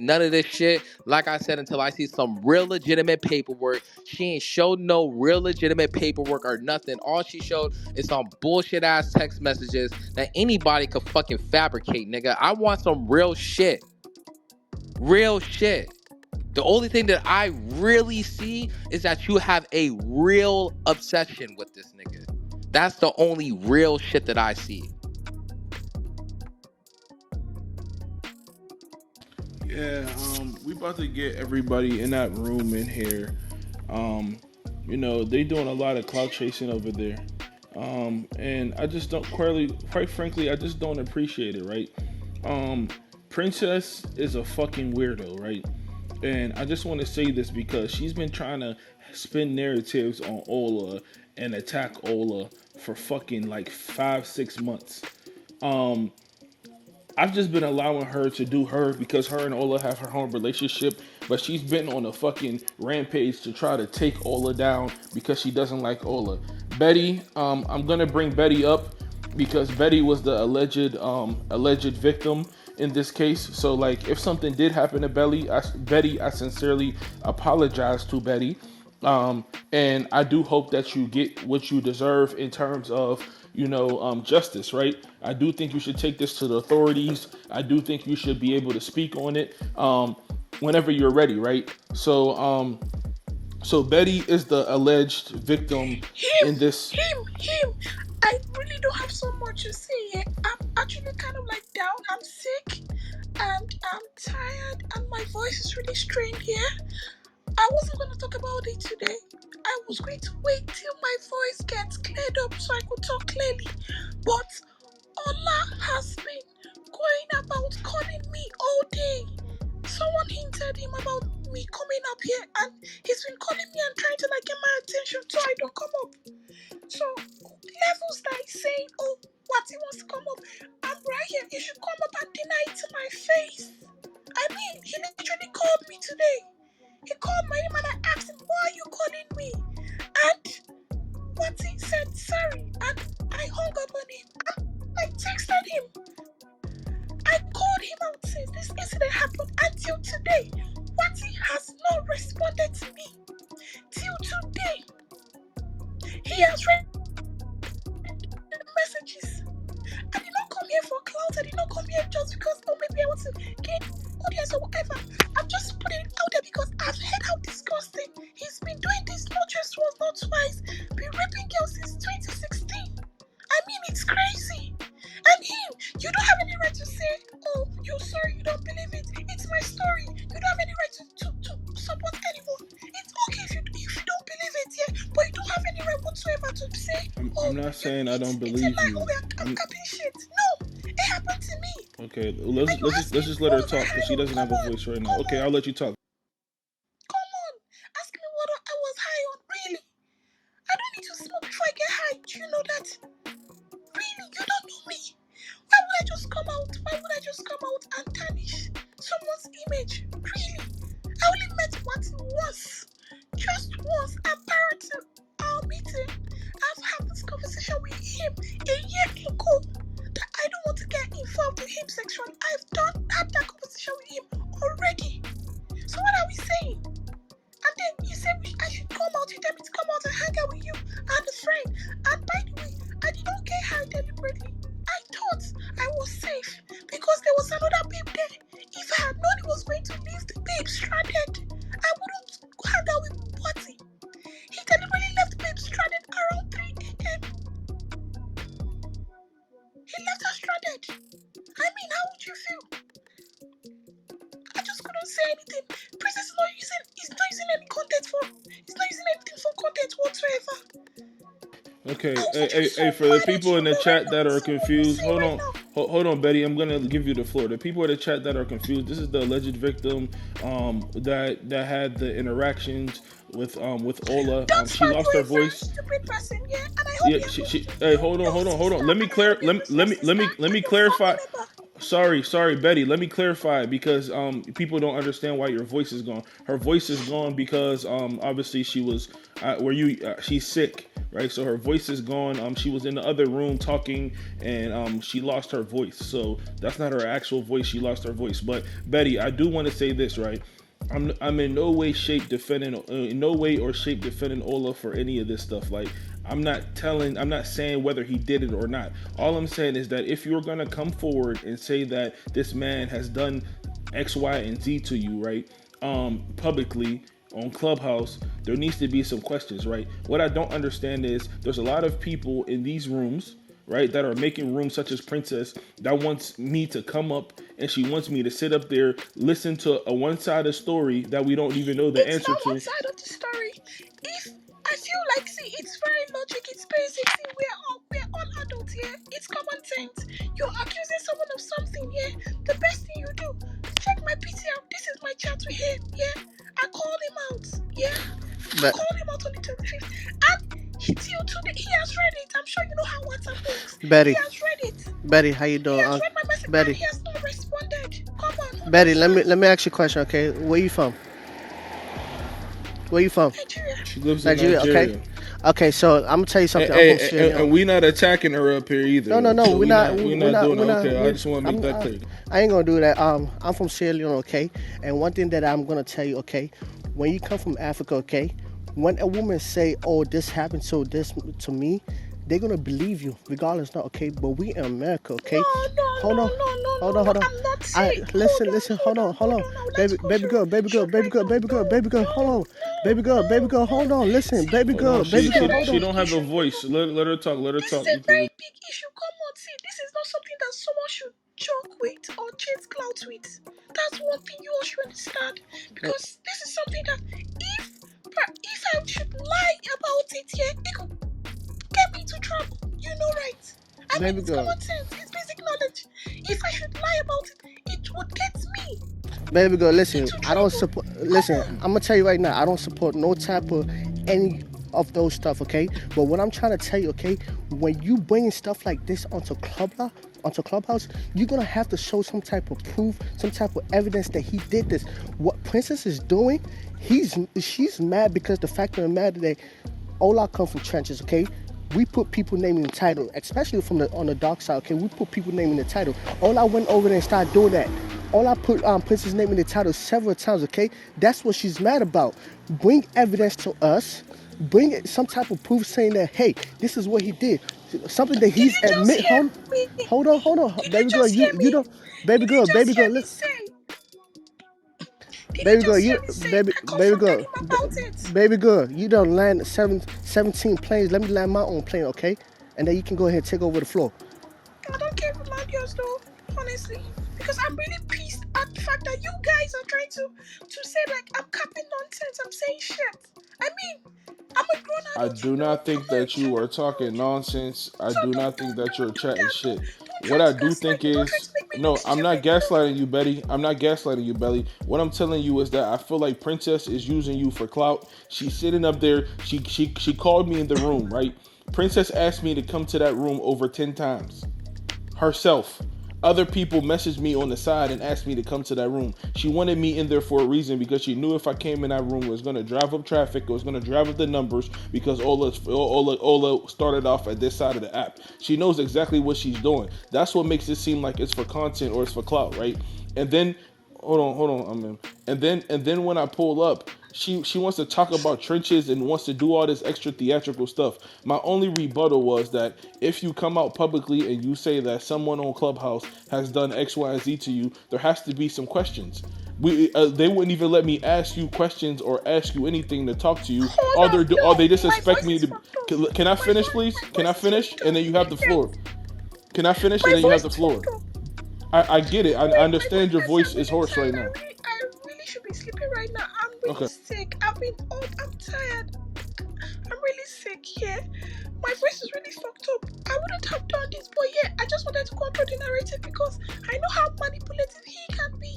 none of this shit. Like I said, until I see some real legitimate paperwork. She ain't showed no real legitimate paperwork or nothing. All she showed is some bullshit ass text messages that anybody could fucking fabricate, nigga. I want some real shit. Real shit. The only thing that I really see is that you have a real obsession with this nigga. That's the only real shit that I see. Yeah, we about to get everybody in that room in here. Um, they doing a lot of clout chasing over there. And I just don't quite frankly, I just don't appreciate it, right? Um, Princess is a fucking weirdo, right? And I just want to say this because she's been trying to spin narratives on Ola and attack Ola for fucking like 5, 6 months. Um, I've just been allowing her to do her because her and Ola have her own relationship, but she's been on a fucking rampage to try to take Ola down because she doesn't like Ola. Betty, I'm gonna bring Betty up because Betty was the alleged victim in this case. So like, if something did happen to Betty, I sincerely apologize to Betty. And I do hope that you get what you deserve in terms of, justice, right? I do think you should take this to the authorities. I do think you should be able to speak on it whenever you're ready, right? So Betty is the alleged victim in this. Him. I really don't have so much to say here. I'm actually kind of like down. I'm sick and I'm tired and my voice is really strained here. I wasn't going to talk about it today. I was going to wait till my voice gets cleared up so I could talk clearly. But Ola has been going about calling me all day. Someone hinted him about me coming up here and he's been calling me and trying to like get my attention so I don't come up. So levels that he's saying, oh, what he wants to come up. I'm right here. You should come up and deny it to my face. I mean, he literally called me today. He called my name and I asked him, why are you calling me? And what he said, sorry. And I hung up on him. I texted him. I called him out since this incident happened until today. Wati has not responded to me. Till today. He has read the messages. I did not come here for clout. I did not come here just because, oh, maybe I want to gain audience or whatever. I'm just putting it out there because I've heard how disgusting he's been doing this not just once, not twice. Been raping girls since 2016. I mean, it's crazy. And him, you don't have any right to say, oh, you're sorry, you don't believe it. It's my story. You don't have any right to support anyone. It's okay if you don't believe it, yeah, but you don't have any right whatsoever to say, I'm not saying I don't believe like, you. oh, I'm copying shit. No, it happened to me. Okay, let's just let her talk because she doesn't have a voice right now. Okay, I'll let you talk. Come on, ask me what I was high on, really. I don't need to smoke before I get high. Do you know that? Really, you don't know me. Why would I just come out? Why would I just come out and tarnish someone's image? Really? I only met Martin once. Just once. And prior to our meeting, I've had this conversation with him a year ago that I don't want to get involved with him sexually. I've had that conversation with him already. So what are we saying? And then you said I should come out. You tell me to come out and hang out with you and a friend. And by the way, I did not get high deliberately. I thought I was safe because there was another babe there. If I had known he was going to leave the babe stranded, I wouldn't hang out with Butty. He deliberately left the babe stranded around 3 a.m. He left her stranded. I mean, how would you feel? I just couldn't say anything. Princess is not using any content he's not using anything for content whatsoever. Okay, hey, for the people in the chat that are confused, hold on, Betty. I'm gonna give you the floor. The people in the chat that are confused, this is the alleged victim, that had the interactions with Ola. She lost her voice. Stupid person, yeah, and I hope she. Hey, hold on. Let me clarify. Sorry, Betty. Let me clarify because people don't understand why your voice is gone. Her voice is gone because obviously she was she's sick. right? So her voice is gone. She was in the other room talking, and she lost her voice. So that's not her actual voice. She lost her voice. But Betty, I do want to say this, right? I'm in no way shape defending in no way or shape defending Ola for any of this stuff. Like I'm not saying whether he did it or not. All I'm saying is that if you're gonna come forward and say that this man has done X, Y, and Z to you, right? Publicly on Clubhouse, there needs to be some questions, right? What I don't understand is there's a lot of people in these rooms, right, that are making rooms such as Princess that wants me to come up and she wants me to sit up there, listen to a one-sided story that we don't even know the It's answer not one to. side of the story. If I feel like, see, it's very logic, it's basic. See, we're all adults here. It's common sense. You're accusing someone of something here. The best thing you do, check my PTR. This is my chat with him. Yeah, I called him out. Yeah, I But called him out on the 25th, and till today he has read it. I'm sure you know how WhatsApp works. He Betty, has read it. Betty, how you He doing? has read my message and Betty, he has not responded. Come on, Betty, understand. let me ask you a question, okay? Where you from? Where you from? Nigeria. She lives in Nigeria, okay? Nigeria. Okay, so I'm gonna tell you And, something. I'm from hey, Sierra and Leone. we not attacking her up here No, either. no, no. So We're not. we're We're not not. doing We're that. not. Okay, I just want to make that clear. I ain't gonna do that. I'm from Sierra Leone, okay? And one thing that I'm gonna tell you, okay, when you come from Africa, okay, when a woman say, "Oh, this happened to me," they're gonna believe you, regardless, not okay. But we in America, okay? Hold on, hold on. I'm not I saying. listen. Hold on, I would like baby, to go through. baby girl, hold on, baby girl, hold on. Listen, See, Hold on, this baby is a girl, very hold she on. big don't have a issue. voice. Let her talk. Let her This is talk. a very big issue. Come on, see, this is not something that someone should joke with or chase clout with. That's one thing you all should understand. Because this is something that if I should lie about it here, it could get me into trouble. You know, right? I mean, Baby it's girl, common sense. It's basic knowledge. If I should lie about it, it would get me baby girl, listen. into I don't trouble. support. Come Listen, on. I'm gonna tell you right now. I don't support no type of any of those stuff. Okay, but what I'm trying to tell you, okay, when you bring stuff like this onto Clubhouse, you're gonna have to show some type of proof, some type of evidence that he did this. What Princess is doing, she's mad because the fact of the matter that all I come from trenches, okay? We put people naming the title, especially from the on the dark side, okay? We put people naming the title. All I went over there and started doing that. All I put Princess naming the title several times, okay? That's what she's mad about. Bring evidence to us. Bring some type of proof saying that, hey, this is what he did. Something that Did he's you just admit. hear me? Hold on, Did you baby girl. just hear You me? don't, Did you just baby hear girl. me Listen, say? Did you baby girl, just hear me say? I confronted him about it. baby girl, you don't land 17 planes. Let me land my own plane, okay? And then you can go ahead and take over the floor. I don't care if you land yours though, honestly. Because I'm really pissed at the fact that you guys are trying to say like I'm capping nonsense, I'm saying shit. I mean, I'm a grown I adult, do you know. not I'm think not a that you are child. talking nonsense. I So do don't not think don't that don't you're do chatting that. shit. Don't try What I to do gaslight think me. Don't try is to make me look no, I'm not stupid. No. gaslighting you, Betty. I'm not gaslighting you, Belly. What I'm telling you is that I feel like Princess is using you for clout. She's sitting up there. She called me in the room, right? Princess asked me to come to that room over 10 times herself. Other people messaged me on the side and asked me to come to that room. She wanted me in there for a reason because she knew if I came in that room, it was going to drive up traffic, it was going to drive up the numbers because Ola started off at this side of the app. She knows exactly what she's doing. That's what makes it seem like it's for content or it's for clout, right? And then hold on, and then when I pull up, she wants to talk about trenches and wants to do all this extra theatrical stuff. My only rebuttal was that if you come out publicly and you say that someone on Clubhouse has done X, Y, and Z to you, there has to be some questions. They wouldn't even let me ask you questions or ask you anything to talk to you. Hold on, Or no. they just My expect voice me is to. fucked up. Can I finish, please? My Can I voice is finish? fucked And up. then you have the Yes. floor. Can I finish? And My then you have voice the is floor. fucked up. I get it. I My voice, understand your I say I'm voice is really hoarse right tired. now. I really should be sleeping right now. I'm really Okay. sick. I've been up. I'm tired. I'm really sick. Yeah. My voice is really fucked up. I wouldn't have done this, but yeah, I just wanted to control the narrative because I know how manipulative he can be.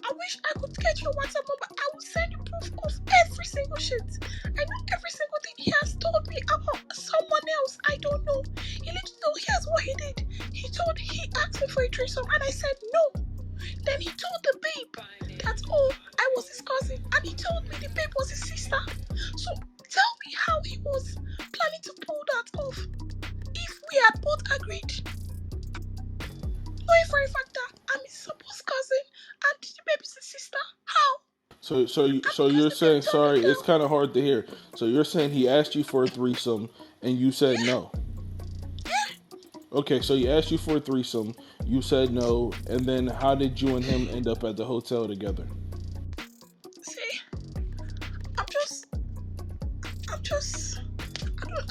I wish I could get your WhatsApp number. I will send you proof of every single shit. I know every single thing he has told me about someone else. I don't know. He literally told, here's what he did. He asked me for a threesome and I said no. Then he told the babe that oh I was his cousin and he told me the babe was his sister. So tell me how he was planning going to pull that off if we had both agreed? Knowing for a fact that I'm his supposed cousin and the baby's his sister. How? And So because you're the baby saying turned me sorry. It's down. kind of hard to hear. So you're saying he asked you for a threesome and you said Yeah, no. Okay, so he asked you for a threesome, you said no, and then how did you and him end up at the hotel together? see, I'm just, I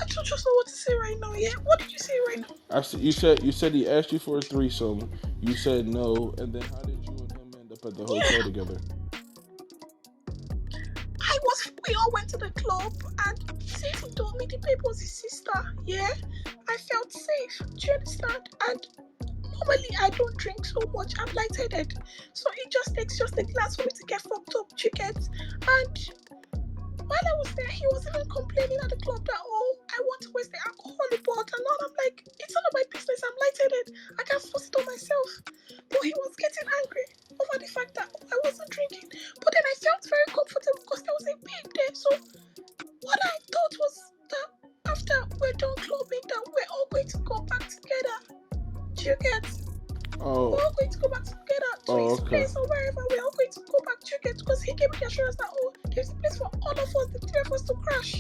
don't just know what to say right now. Yeah, what did you say right now? You said he asked you for a threesome, you said no, and then how did you and him end up at the hotel Yeah, together? we all went to the club, and since he told me the baby was his sister, yeah, I felt safe. Do you understand? And normally I don't drink so much. I'm lightheaded, so it just takes just a glass for me to get fucked up. You get? And while I was there, he was even complaining at the club that, oh, I want to waste the alcohol he bought and all. I'm like, it's none of my business. I'm lightheaded. I can't force it on myself. But he was getting angry over the fact that, oh, I wasn't drinking. But then I felt very comfortable because there was a babe there. So what I thought was that after we're done clubbing, that we're all going to go back together. Do you get? We're Oh, all going to go back together to oh, his okay. place or wherever. We're all going to go back to get, because he gave me the assurance that, oh, there's a place for all of us, the three of us, to crash.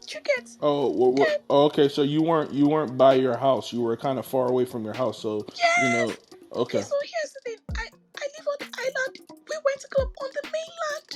Do you get? Oh, Then oh, okay. So you weren't by your house. You were kind of far away from your house. So you know, yes. Okay, okay. so here's the thing. I live on the island. We went to club on the mainland,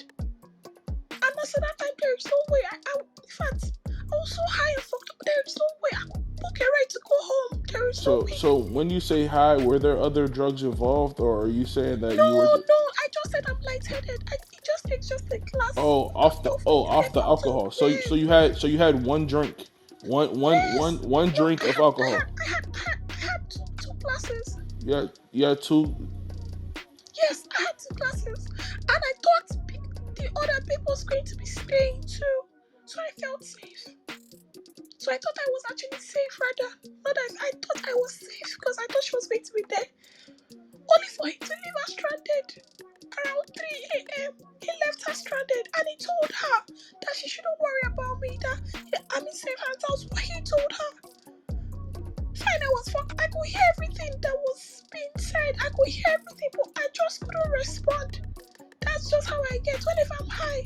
and also that time there is no way. In fact, I was so high and fucked up. There is no way I could book a ride to go home. There is no way. So when you say hi, were there other drugs involved, or are you saying that No, you were just no. I just said I'm lightheaded. It just takes just a glass oh off the for me oh to off get the fucked up. alcohol? Yeah. So you had one drink, Yes. one No, drink of alcohol. I had two glasses. You had two. Yes, I had two glasses, and I thought the other people was going to be staying too, so I felt safe. So I thought I was actually safe rather. Not as I thought I was safe because I thought she was going to be there. Only for him to leave her stranded. Around 3 a.m. He left her stranded, and he told her that she shouldn't worry about me, that I'm in safe hands. That was what he told her. Fine, I was fucked. I could hear everything that was being said. I could hear everything, but I just couldn't respond. That's just how I get. When if I'm high,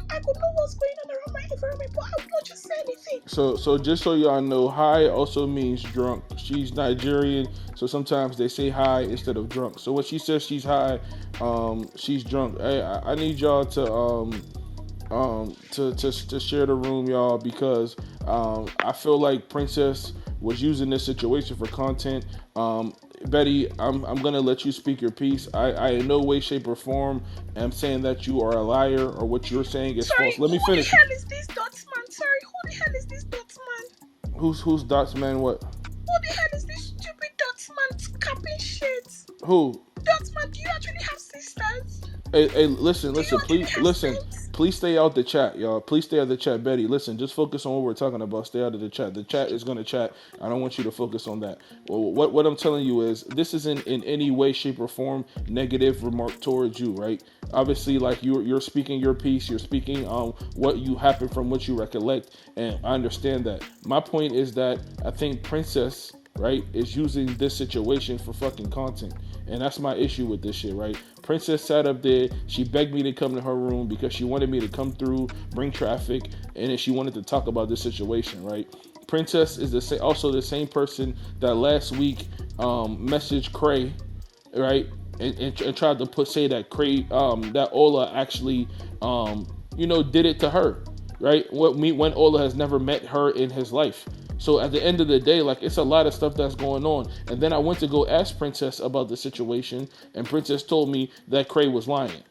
I could know what's going on around my environment, but I would not just say anything. So just so y'all know, high also means drunk. She's Nigerian, so sometimes they say high instead of drunk. So when she says she's high, she's drunk. Hey, I need y'all to share the room, y'all, because I feel like Princess was using this situation for content. Betty, I'm gonna let you speak your piece. I in no way, shape, or form am saying that you are a liar or what you're saying is Sorry, false. Let me who the finish. hell is this Dotsman? Sorry, who the hell is this Dotsman? Who's dots man? What? Who the hell is this stupid Dotsman capping shit? Who? Dotsman, do you actually have sisters? Hey, listen, Do you actually please, have listen, friends? please stay out the chat, y'all. Please stay out of the chat, Betty. Listen, just focus on what we're talking about. Stay out of the chat. The chat is gonna chat. I don't want you to focus on that. Well, what I'm telling you is, this isn't in any way, shape, or form negative remark towards you, right? Obviously, like you're speaking your piece. You're speaking what you happened from what you recollect, and I understand that. My point is that I think Princess, right, is using this situation for fucking content. And that's my issue with this shit, right? Princess sat up there. She begged me to come to her room because she wanted me to come through, bring traffic, and then she wanted to talk about this situation, right? Princess is also the same person that last week messaged Cray, right, and tried to say that that Ola actually did it to her, right? When Ola has never met her in his life. So at the end of the day, like, it's a lot of stuff that's going on. And then I went to go ask Princess about the situation, and Princess told me that Cray was lying.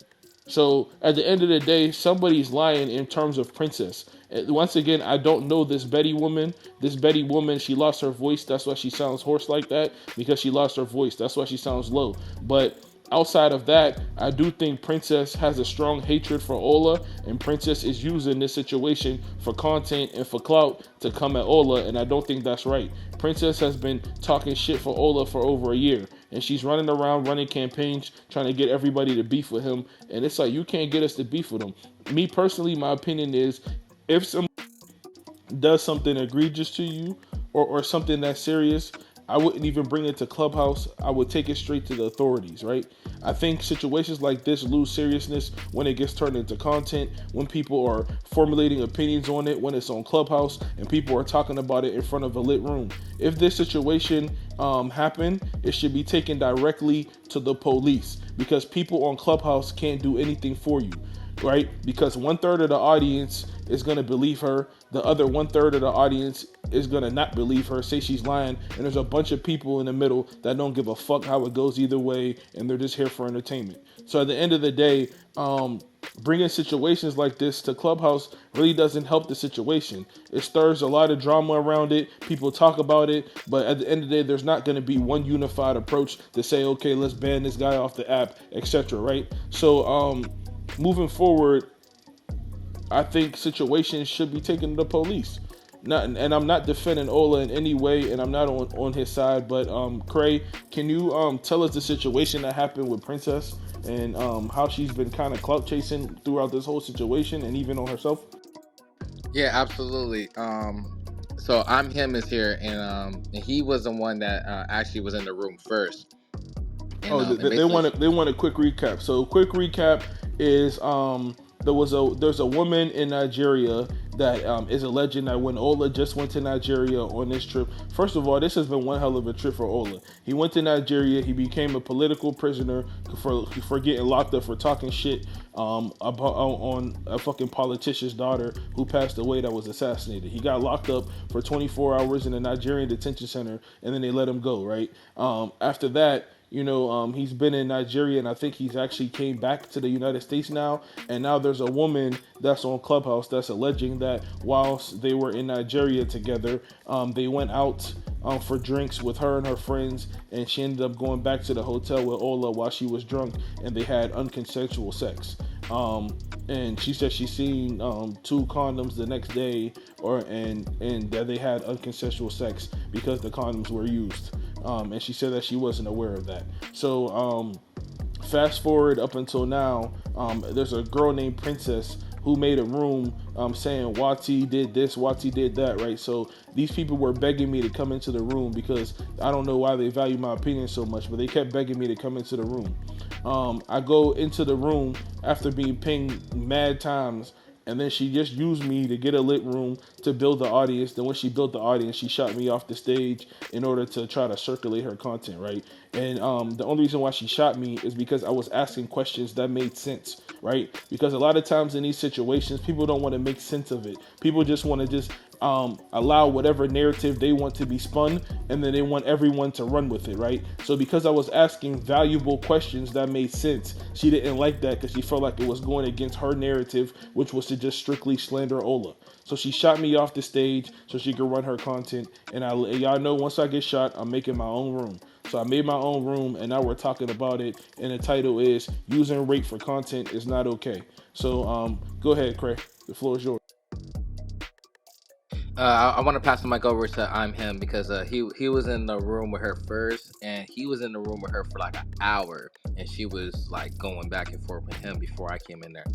So at the end of the day, somebody's lying in terms of Princess. Once again, I don't know this Betty woman. This Betty woman, she lost her voice. That's why she sounds hoarse like that, because she lost her voice. That's why she sounds low. But outside of that, I do think Princess has a strong hatred for Ola, and Princess is using this situation for content and for clout to come at Ola, and I don't think that's right. Princess has been talking shit for Ola for over a year, and she's running around running campaigns trying to get everybody to beef with him, and it's like, you can't get us to beef with him. Me personally, my opinion is, if some does something egregious to you, or something that's serious, I wouldn't even bring it to Clubhouse. I would take it straight to the authorities, right? I think situations like this lose seriousness when it gets turned into content, when people are formulating opinions on it, when it's on Clubhouse, and people are talking about it in front of a lit room. If this situation happened, it should be taken directly to the police, because people on Clubhouse can't do anything for you, right? Because one third of the audience is going to believe her, the other one third of the audience is going to not believe her, say she's lying, and there's a bunch of people in the middle that don't give a fuck how it goes either way, and they're just here for entertainment. So at the end of the day, bringing situations like this to Clubhouse really doesn't help the situation. It stirs a lot of drama around it. People talk about it, but at the end of the day, there's not going to be one unified approach to say, okay, let's ban this guy off the app, etc. Right? So, moving forward, I think situations should be taken to the police. Not, and I'm not defending Ola in any way, and I'm not on his side. But Cray, can you tell us the situation that happened with Princess, and how she's been kind of clout chasing throughout this whole situation, and even on herself? Yeah, absolutely. So I'm him is here, and he was the one that actually was in the room first, Oh, and they basically, want they want a quick recap. So quick recap is there's a woman in Nigeria that is alleging that when Ola just went to Nigeria on this trip. First of all, this has been one hell of a trip for Ola. He went to Nigeria. He became a political prisoner for getting locked up for talking shit about, on a fucking politician's daughter who passed away that was assassinated. He got locked up for 24 hours in a Nigerian detention center, and then they let him go. Right after that, he's been in Nigeria, and I think he's actually came back to the United States now. And now there's a woman that's on Clubhouse that's alleging that whilst they were in Nigeria together, they went out for drinks with her and her friends, and she ended up going back to the hotel with Ola while she was drunk, and they had unconsensual sex. And she said she seen two condoms the next day, and that they had unconsensual sex because the condoms were used. And she said that she wasn't aware of that. So fast forward up until now, there's a girl named Princess who made a room saying Wati did this, Wati did that, right? So these people were begging me to come into the room because I don't know why they value my opinion so much, but they kept begging me to come into the room. I go into the room after being pinged mad times, and then she just used me to get a lit room to build the audience. Then when she built the audience, she shot me off the stage in order to try to circulate her content, right? And the only reason why she shot me is because I was asking questions that made sense, right? Because a lot of times in these situations, people don't want to make sense of it. People just want to just allow whatever narrative they want to be spun, and then they want everyone to run with it, right? So because I was asking valuable questions that made sense, she didn't like that because she felt like it was going against her narrative, which was to just strictly slander Ola. So she shot me off the stage so she could run her content. And y'all know once I get shot, I'm making my own room. So I made my own room, and now we're talking about it. And the title is "Using Rape for Content is Not Okay." So go ahead, Craig. The floor is yours. I want to pass the mic over to I'm him because he was in the room with her first, and he was in the room with her for like an hour, and she was like going back and forth with him before I came in there.